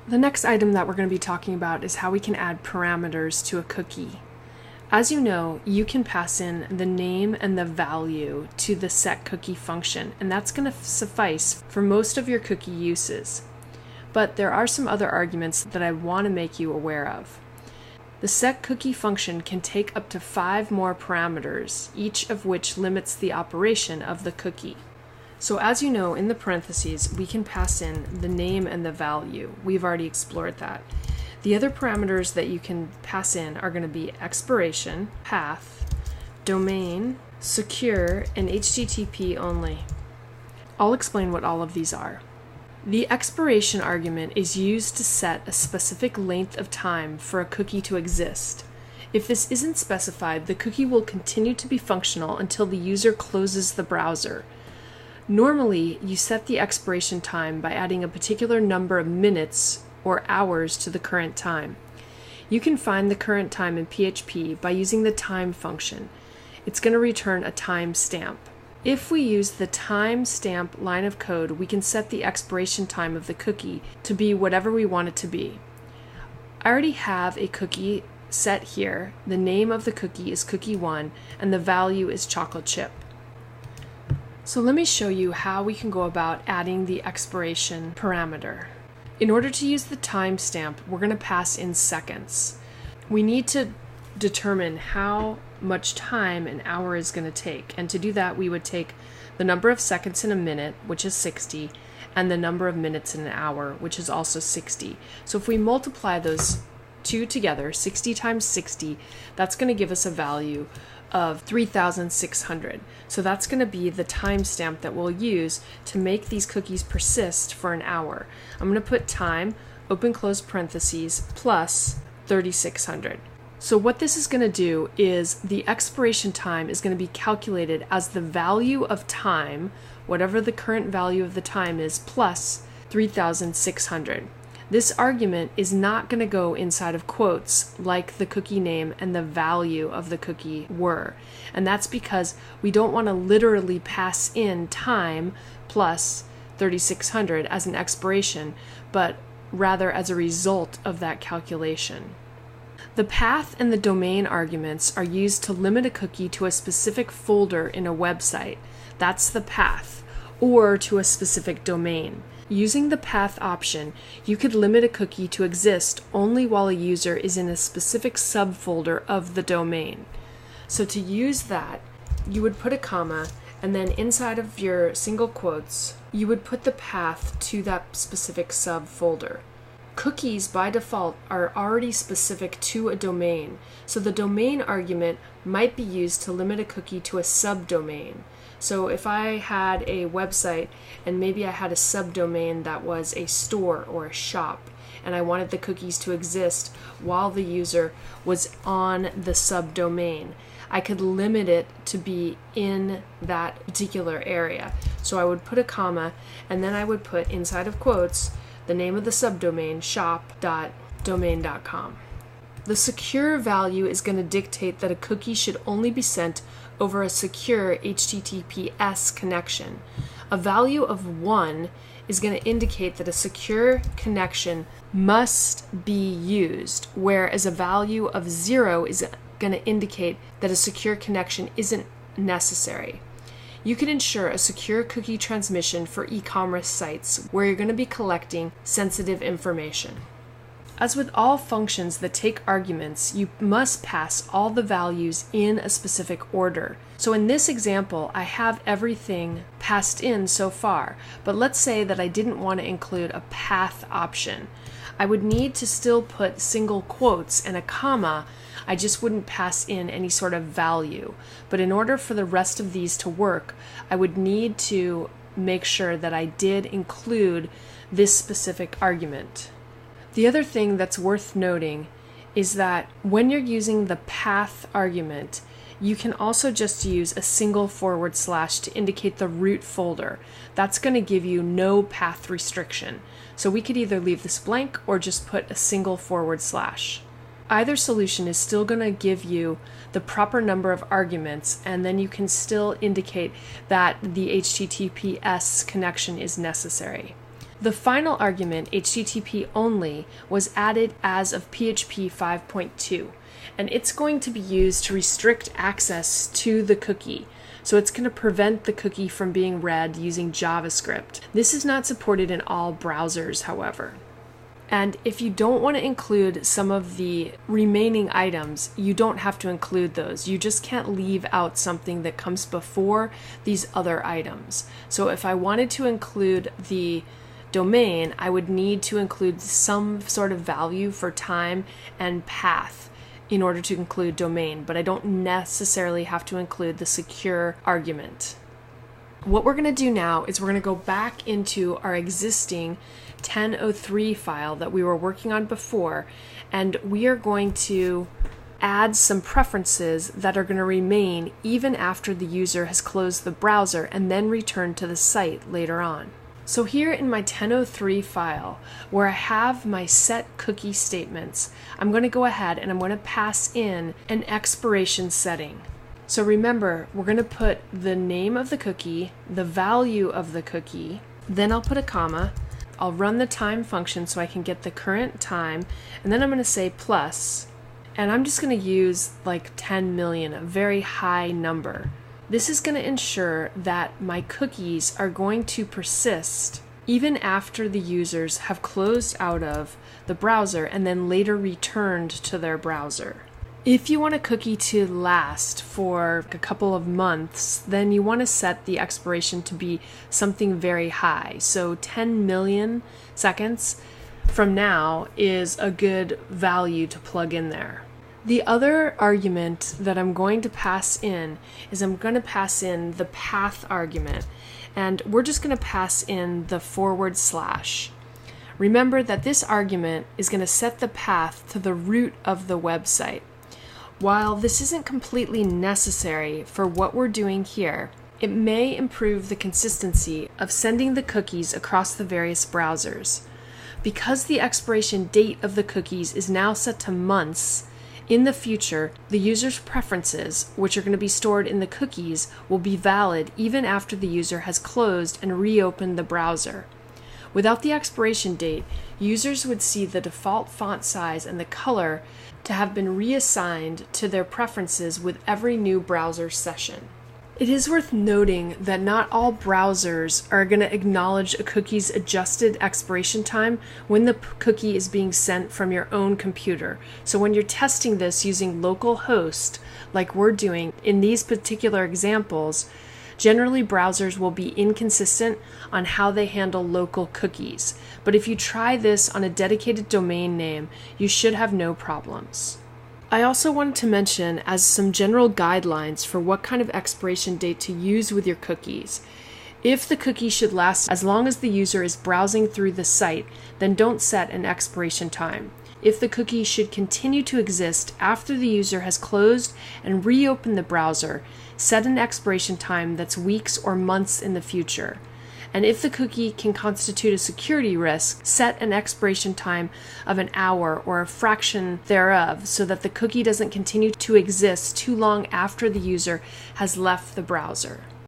The next item that we're going to be talking about is how we can add parameters to a cookie. As you know, you can pass in the name and the value to the setCookie function, and that's going to suffice for most of your cookie uses. But there are some other arguments that I want to make you aware of. The setCookie function can take up to 5 more parameters, each of which limits the operation of the cookie. So as you know, in the parentheses, we can pass in the name and the value. We've already explored that. The other parameters that you can pass in are going to be expiration, path, domain, secure, and HTTP only. I'll explain what all of these are. The expiration argument is used to set a specific length of time for a cookie to exist. If this isn't specified, the cookie will continue to be functional until the user closes the browser. Normally, you set the expiration time by adding a particular number of minutes or hours to the current time. You can find the current time in PHP by using the time function. It's going to return a time stamp. If we use the time stamp line of code, we can set the expiration time of the cookie to be whatever we want it to be. I already have a cookie set here. The name of the cookie is cookie1 and the value is chocolate chip. So let me show you how we can go about adding the expiration parameter. In order to use the timestamp, we're going to pass in seconds. We need to determine how much time an hour is going to take, and to do that we would take the number of seconds in a minute, which is 60, and the number of minutes in an hour, which is also 60. So if we multiply those two together, 60 times 60, that's going to give us a value of 3,600. So that's going to be the timestamp that we'll use to make these cookies persist for an hour. I'm going to put time, open close parentheses, plus 3,600. So what this is going to do is the expiration time is going to be calculated as the value of time, whatever the current value of the time is, plus 3,600. This argument is not going to go inside of quotes like the cookie name and the value of the cookie were. And that's because we don't want to literally pass in time plus 3,600 as an expiration, but rather as a result of that calculation. The path and the domain arguments are used to limit a cookie to a specific folder in a website. That's the path, or to a specific domain. Using the path option, you could limit a cookie to exist only while a user is in a specific subfolder of the domain. So to use that, you would put a comma, and then inside of your single quotes, you would put the path to that specific subfolder. Cookies, by default, are already specific to a domain, so the domain argument might be used to limit a cookie to a subdomain. So if I had a website and maybe I had a subdomain that was a store or a shop, and I wanted the cookies to exist while the user was on the subdomain, I could limit it to be in that particular area. So I would put a comma, and then I would put inside of quotes the name of the subdomain, shop.domain.com. The secure value is going to dictate that a cookie should only be sent over a secure HTTPS connection. A value of 1 is going to indicate that a secure connection must be used, whereas a value of 0 is going to indicate that a secure connection isn't necessary. You can ensure a secure cookie transmission for e-commerce sites where you're going to be collecting sensitive information. As with all functions that take arguments, you must pass all the values in a specific order. So in this example, I have everything passed in so far, but let's say that I didn't want to include a path option. I would need to still put single quotes and a comma. I just wouldn't pass in any sort of value. But in order for the rest of these to work, I would need to make sure that I did include this specific argument. The other thing that's worth noting is that when you're using the path argument, you can also just use a single / to indicate the root folder. That's going to give you no path restriction. So we could either leave this blank or just put a single /. Either solution is still going to give you the proper number of arguments, and then you can still indicate that the HTTPS connection is necessary. The final argument, HTTP only, was added as of PHP 5.2, and it's going to be used to restrict access to the cookie. So it's going to prevent the cookie from being read using JavaScript. This is not supported in all browsers, however. And if you don't want to include some of the remaining items, you don't have to include those. You just can't leave out something that comes before these other items. So if I wanted to include the domain, I would need to include some sort of value for time and path in order to include domain, but I don't necessarily have to include the secure argument. What we're going to do now is we're going to go back into our existing 1003 file that we were working on before, and we are going to add some preferences that are going to remain even after the user has closed the browser and then return to the site later on. So here in my 1003 file, where I have my set cookie statements, I'm going to go ahead and I'm going to pass in an expiration setting. So remember, we're going to put the name of the cookie, the value of the cookie, then I'll put a comma, I'll run the time function so I can get the current time, and then I'm going to say plus, and I'm just going to use like 10 million, a very high number. This is going to ensure that my cookies are going to persist even after the users have closed out of the browser and then later returned to their browser. If you want a cookie to last for a couple of months, then you want to set the expiration to be something very high. So 10 million seconds from now is a good value to plug in there. The other argument that I'm going to pass in is I'm going to pass in the path argument, and we're just going to pass in the /. Remember that this argument is going to set the path to the root of the website. While this isn't completely necessary for what we're doing here, it may improve the consistency of sending the cookies across the various browsers. Because the expiration date of the cookies is now set to months, in the future, the user's preferences, which are going to be stored in the cookies, will be valid even after the user has closed and reopened the browser. Without the expiration date, users would see the default font size and the color to have been reassigned to their preferences with every new browser session. It is worth noting that not all browsers are going to acknowledge a cookie's adjusted expiration time when the cookie is being sent from your own computer. So when you're testing this using localhost, like we're doing in these particular examples, generally browsers will be inconsistent on how they handle local cookies. But if you try this on a dedicated domain name, you should have no problems. I also wanted to mention as some general guidelines for what kind of expiration date to use with your cookies. If the cookie should last as long as the user is browsing through the site, then don't set an expiration time. If the cookie should continue to exist after the user has closed and reopened the browser, set an expiration time that's weeks or months in the future. And if the cookie can constitute a security risk, set an expiration time of an hour or a fraction thereof so that the cookie doesn't continue to exist too long after the user has left the browser.